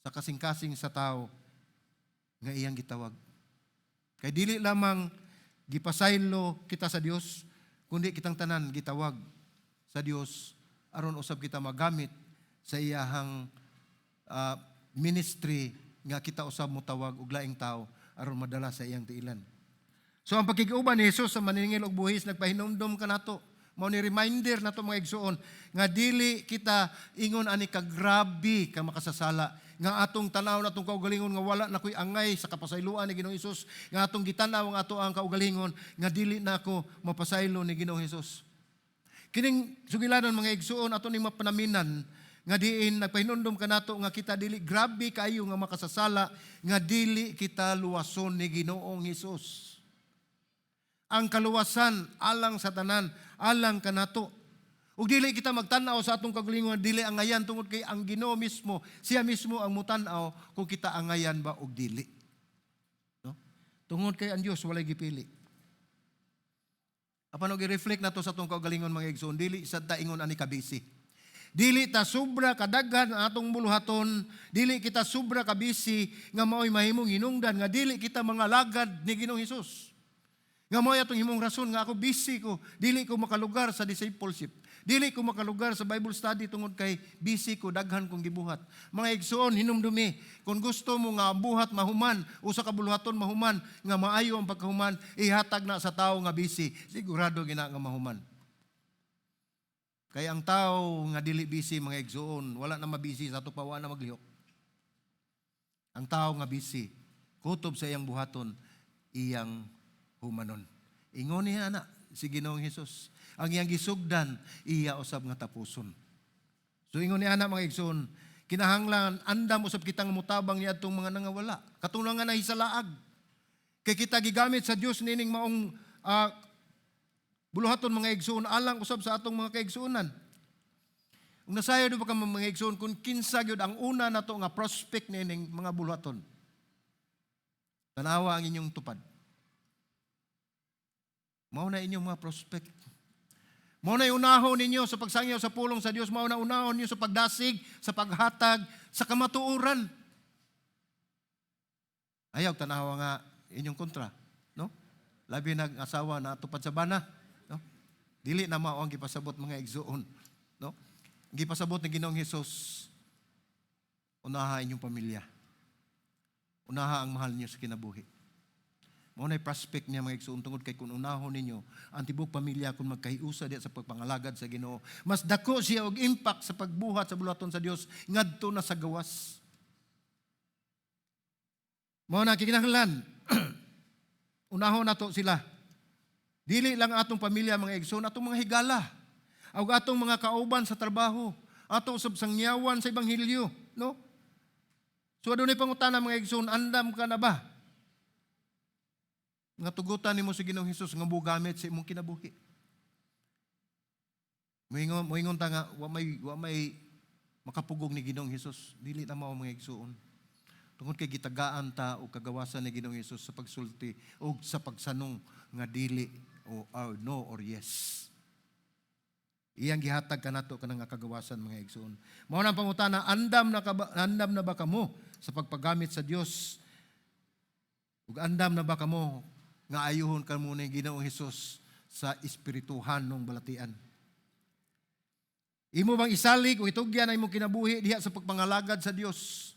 sa kasing-kasing sa tao nga iyang gitawag. Kay dili lamang gipasaylo kita sa Dios, kundi kitang tanan gitawag sa Dios aron usab kita magamit sa iyahang ministry nga kita usab motawag og laing tao aron madala sa iyang tiilan. So ang pagkikiuban ni Hesus sa maningil og buhis nagpahinumdom kanato. Mao ni reminder nato mga igsuon nga dili kita ingon ani ka grabe ka makasasala nga atong tanaw natong kaugalingon nga wala na koy angay sa kapasayloan ni Ginoong Hesus nga atong gitan-aw ang ato ang kaugalingon nga dili na ako mapasaylo ni Ginoong Hesus. Kining sugilanon mga igsuon ato ni mapanaminan nga diin nagpahinumdom kanato nga kita dili grabe kayo nga makasasala nga dili kita luwason ni Ginoong Hesus. Ang kaluwasan alang sa tanan, alang kanato. Ug dili kita magtan-aw sa atong kagalingon dili angayan tungod kay ang Ginoo mismo, siya mismo ang mutan-aw kung kita angayan ba og dili. No? Tungod kay ang Dios walay gipili. Apan og i-reflect nato sa atong kagalingon mga igsoon, dili sad ta ingon ani kabisi. Dili ta sobra kadaghan ang atong buluhaton, dili kita sobra kabisi nga mao'y mahimong hinungdan nga dili kita mga lagad ni Ginoong Hesus. Nga mo atong himong rason nga ako busy ko, dili ko makalugar sa discipleship. Dili ko makalugar sa Bible study tungod kay busy ko, daghan kong gibuhat. Mga igsoon, hinumdumi, kung gusto mo nga buhat mahuman, usa ka buluhaton mahuman, nga maayo ang pagkahuman, ihatag na sa tao nga busy. Sigurado gina nga mahuman. Kaya ang tao nga dili busy, mga igsoon, wala na mabisi sa tupawa na maglihok. Ang tao nga busy, kutob sa iyang buhaton, iyang humanon. Ingon niya na si Ginoong Hesus. Ang iyang gisugdan, iya usab nga tapuson. So ingon niya na mga igsoon, kinahanglan andam usab kitang mutabang niadtong mga nangawala. Katulong nga nahisalaag. Kay kita gigamit sa Dios nining maong buluhaton mga igsoon alang usab sa atong mga kaigsuonan. Ug nasayo do ba ka mga igsoon kung kinsa gyud ang una nato nga prospect nining mga buluhaton. Tanawa ang inyong tupad. Mao na inyong mga prospect. Mao na unahon ninyo sa pagsangyaw sa pulong sa Dios, mao na unahon ninyo sa pagdasig, sa paghatag, sa kamatuoran. Ayaw tanawa nga inyong kontra, no? Labi nag-asawa na tupad sa bana, no? Dili na mao ang gipasabot mga igsuon, no? Gipasabot ni Ginoong Hesus, unaha inyong pamilya. Unaha ang mahal niyo sa kinabuhi. Mao nay prospect niya mga igsoon tungod kay kung unahon ninyo ang tibuok pamilya kung magkahiusa diya sa pagpangalagad sa Ginoo, mas dako siya og impact sa pagbuhat sa bulaton sa Dios ngadto na sa gawas. Mao na kinahanglan unahon nato sila. Dili lang atong pamilya mga igsoon, atong mga higala, ug atong mga kauban sa trabaho, atong usab sangyawan sa ebanghelyo, no? So adunay pangutana mga igsoon, andam ka na ba? Nga tugutan nimo si Ginoong Hesus nga bugamit sa imong kinabuhi. Moingon ta nga wa may makapugong ni Ginoong Hesus, dili na mao mga igsuon. Tungod kay gitagaan ta o kagawasan ni Ginoong Hesus sa pagsulti o sa pagsanong nga dili o no or yes. Iyang gihatag kanato kanang kagawasan mga igsuon. Mao nang pangutana, andam na ba kamo sa pagpagamit sa Dios? Ug andam na ba kamo nga ayuhon kamo ni Ginoong Hesus sa espirituhan ng balatian? Imo bang isalig o itugyan na imong kinabuhi diha sa pagpangalagad sa Dios?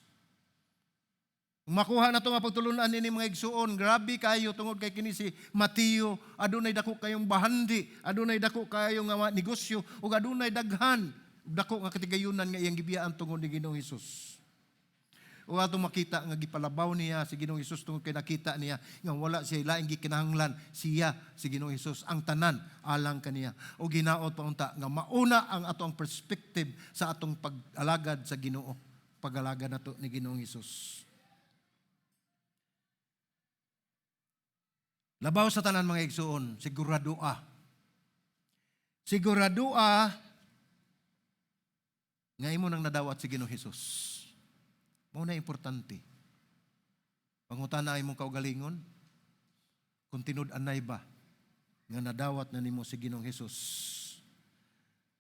Kung makuha na ito nga pagtulunan nini mga igsuon, grabe kayo tungod kay kini si Mateo, adunay dako kayong bahandi, adunay dako kayong nga negosyo, ug adunay daghan, dako nga katigayunan nga iyang gibiyaan tungod ni Ginoong Hesus. O atong makita nga gipalabaw niya si Ginoong Hesus tungod kay nakita niya nga wala siya laing gikinahanglan, siya si Ginoong Hesus ang tanan alang kaniya. O ginaot pa unta nga mauna ang atong perspective sa atong pag-alagad sa Ginoo, pag-alagad nato ni Ginoong Hesus. Labaw sa tanan mga igsuon, siguradua. Siguradua nga imo nang nadawat si Ginoong Hesus. Mao na importante. Pangutana imong kaugalingon, kung tinud-anay ba nga nadawat na nimo si Ginoong Hesus.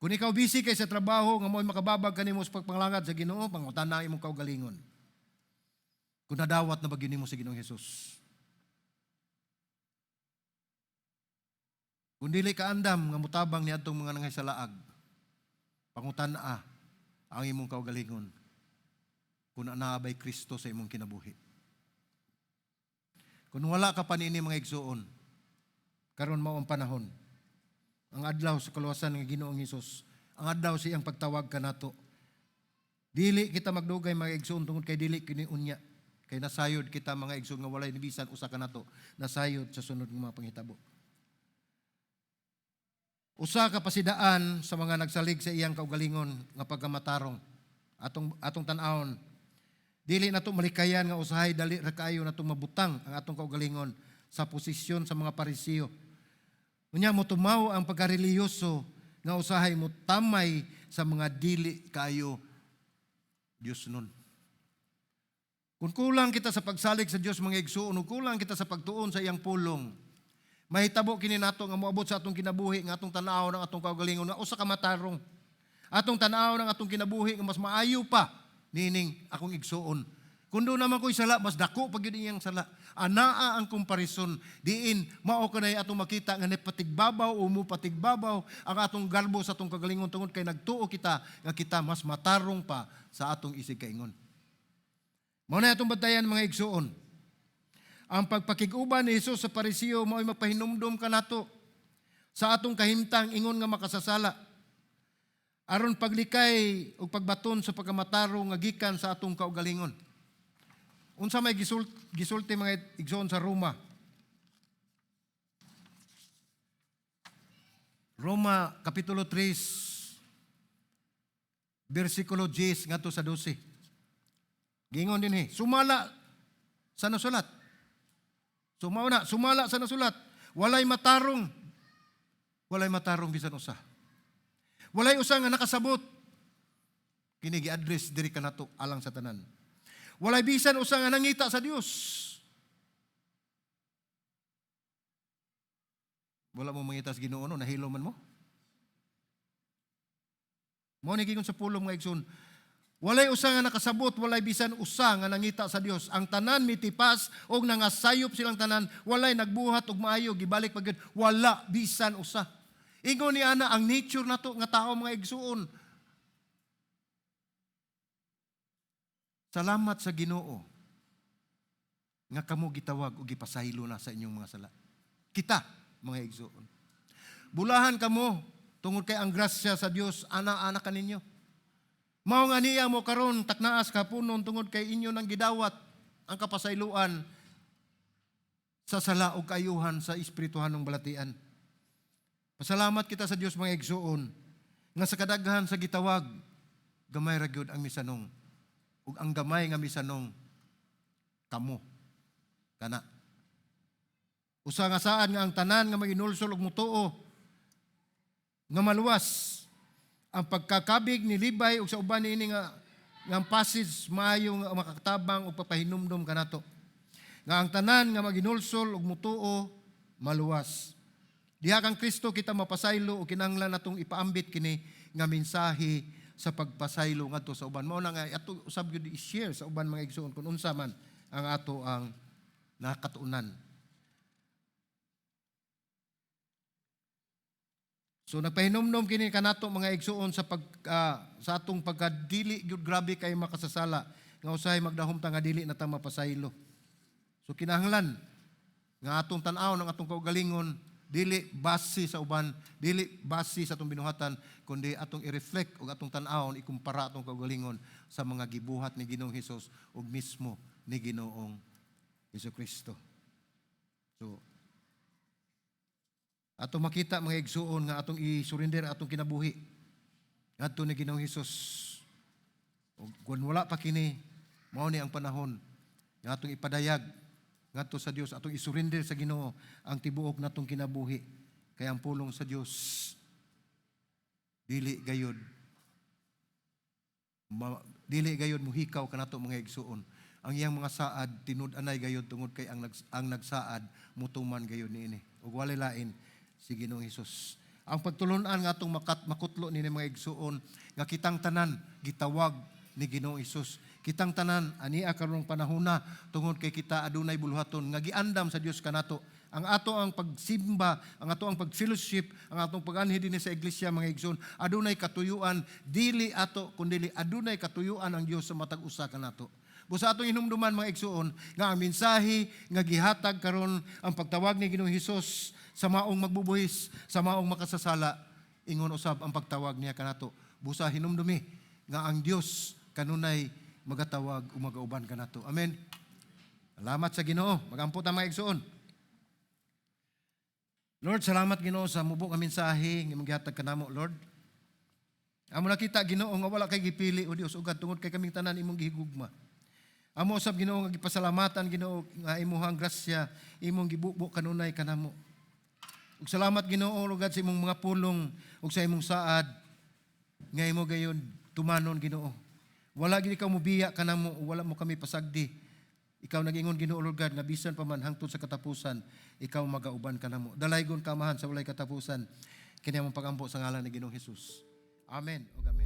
Kung ikaw busy kay sa trabaho nga mo'y makababag kanimo sa pagpangalangad sa Ginoo, pangutana imong kaugalingon, kung nadawat na ba nimo si Ginoong Hesus. Kung dili ka andam nga mutabang ni adtong mga nangay sa laag, pangutan-a ang imong kaugalingon kung naabay Kristo sa imong kinabuhi. Kung wala ka pa niini mga igsuon, karon mao ang panahon, ang adlaw sa kaluwasan ng Ginoong Hesus, ang adlaw sa iyang pagtawag kanato. Dili kita magdugay mga igsuon tungod kay dili kini unya, kay nasayod kita mga igsuon nga walay nibisan usa kanato, nasayod sa sunod nga mga panghitabo. Usa ka pasidaan sa mga nagsalig sa iyang kaugalingon nga pagkamatarong atong tan-awon. Dili nato malikayan nga usahay dali ra kaayo natong mabutang ang atong kaugalingon sa posisyon sa mga Parisiyo. Unya mo tumaw ang pagkareliyoso nga usahay mo tamay sa mga dili kaayo Dios nun. Kung kulang kita sa pagsalig sa Dios mga igsuon, kulang kita sa pagtuon sa iyang pulong, mahitabo kini nato nga moabot sa atong kinabuhi nga atong tan-aw ng atong kaugalingon nga usa ka matarong. Atong tan-aw ng atong kinabuhi nga mas maayo pa nining akong igsuon. Kundo naman ko'y sala, mas dako pag yun iyang sala. Anaa ang komparison, diin mao kanay atong makita nga patigbabaw o mo patigbabaw ang atong garbo sa atong kagalingon tungod kay nagtuo kita nga kita mas matarong pa sa atong isig kaingon. Mao na atong batayan mga igsuon. Ang pagpakig-uban ni Jesus sa Parisiyo mao'y magpahinumdum kanato sa atong kahimtang ingon nga makasasala. Aron paglikay o pagbaton sa pagkamatarong nga gikan sa atong kaugalingon. Unsa may gisulti mga igsoon sa Roma. Roma kapitulo 3 versikulo 10 ngadto sa 12. Gingon dinhi, sumala sa nasulat. Sumala sa nasulat. Walay matarong bisan usa. Walay usa nga nakasabot. Kini gi-address diri kanato alang sa tanan. Walay bisan usa nga nangita sa Dios. Wala mo mangita sa Ginoo no, nahilo man mo. Mao ni gigon sa pulong nga igsoon. Walay usa nga nakasabot, walay bisan usa nga nangita sa Dios. Ang tanan mitipas og nangasayop silang tanan, walay nagbuhat og maayo gibalik pagid, wala bisan usa. Ingon ni ana ang nature nato nga tao mga igsuon. Salamat sa Ginoo nga kamo gitawag og gipasaylo na sa inyong mga sala. Kita mga igsuon. Bulahan kamo tungod kay ang grasya sa Dios ana-ana kaninyo. Mao nga niya mo karon taknaas kapunon tungod kay inyo nang gidawat ang kapasayloan sa sala ug kayuhan sa espirituhan ng balatian. Pasalamat kita sa Dios mga igsuon nga sa kadaghan sa gitawag gamay ra gyud ang misanong ug ang gamay nga misanong kamo kana. Usa nga saan nga ang tanan nga maginulsol og mutuo nga maluwas ang pagkakabig ni Libay ug sa uban niini nga passage maayo nga makakatabang ug papahinumdom kanato. Nga ang tanan nga maginulsol ug mutuo maluwas. Diha kang Kristo kita mapasaylo ug kinahanglan natong ipaambit kini nga mensahe sa pagpasaylo ngadto sa uban. Mao na nga ato usab gyud i-share sa uban mga igsoon kung unsa man ang ato ang nakatuunan. So nagpahinomdom kini kanato mga igsoon sa sa atong pagkadili gyud grabe kay makasasala nga usahay magdahom ta nga dili na ta mapasaylo. So kinahanglan nga atong tan-aw ng atong kaugalingon dili base sa uban, dili base sa atong binuhatan, kundi atong i-reflect ug atong tan-awon ikumpara atong kaugalingon sa mga gibuhat ni Ginoong Hesus ug mismo ni Ginoong Hesukristo. So ato makita mga igsuon nga atong i-surrender atong kinabuhi ngadto ni Ginoong Hesus. Ug kun wala pa kini, mao ni ang panahon nga atong ipadayag ngadto sa Dios, atong i-surrender sa Ginoo ang tibuok natong kinabuhi. Kay ang pulong sa Dios dili gayud muhikaw kanato mga igsuon. Ang iyang mga saad tinud-anay gayud tungod kay ang nagsaad mutuman gayud niini. Ug walay lain si Ginoong Hesus. Ang pagtulon-an nga atong makutlo ni mga igsuon nga kitang tanan gitawag ni Ginoong Hesus. Kitang tanan ania karong panahona tungod kay kita adunay buluhaton nga giandam sa Dios kanato. Ang ato ang pagsimba, ang ato ang pagfellowship, ang atong pag-anhi dinhi sa iglesia mga igsoon, adunay katuyuan dili ato kundi adunay katuyuan ang Dios sa matag usa kanato. Busa atong hinumduman mga igsoon nga ang mensahe nga gihatag karon ang pagtawag ni Ginoong Hesus sa maong magbubuhis, sa maong makasasala, ingon usab ang pagtawag niya kanato. Busa hinumdumi nga ang Dios kanunay magatawag o magauban kanato. Amen. Salamat sa Ginoo. Magampo ta mga igsoon. Lord, salamat Ginoo sa mubok nga mensahe nga magihatag kanamo, Lord. Amo nakita Ginoo nga wala kay gipili o Dios ugad tungod kay kaming tanan imong gihigugma. Amo usab Ginoo nga gipasalamatan Ginoo nga imuhang grasya, imong gibukbo kanunay kanamo. Ug salamat Ginoo lugad sa imong mga pulong ug sa imong saad nga imo gayon tumanon Ginoo. Wala gid ikaw mobiya kanamo, wala mo kami pasagdi. Ikaw nag-ingon Ginoo lugad nga bisan pa man hangtod sa katapusan, ikaw magauban kanamo. Dalaygon kamahan sa walay katapusan kini among pagampo sa ngalan ni Ginoong Hesus. Amen ug amen.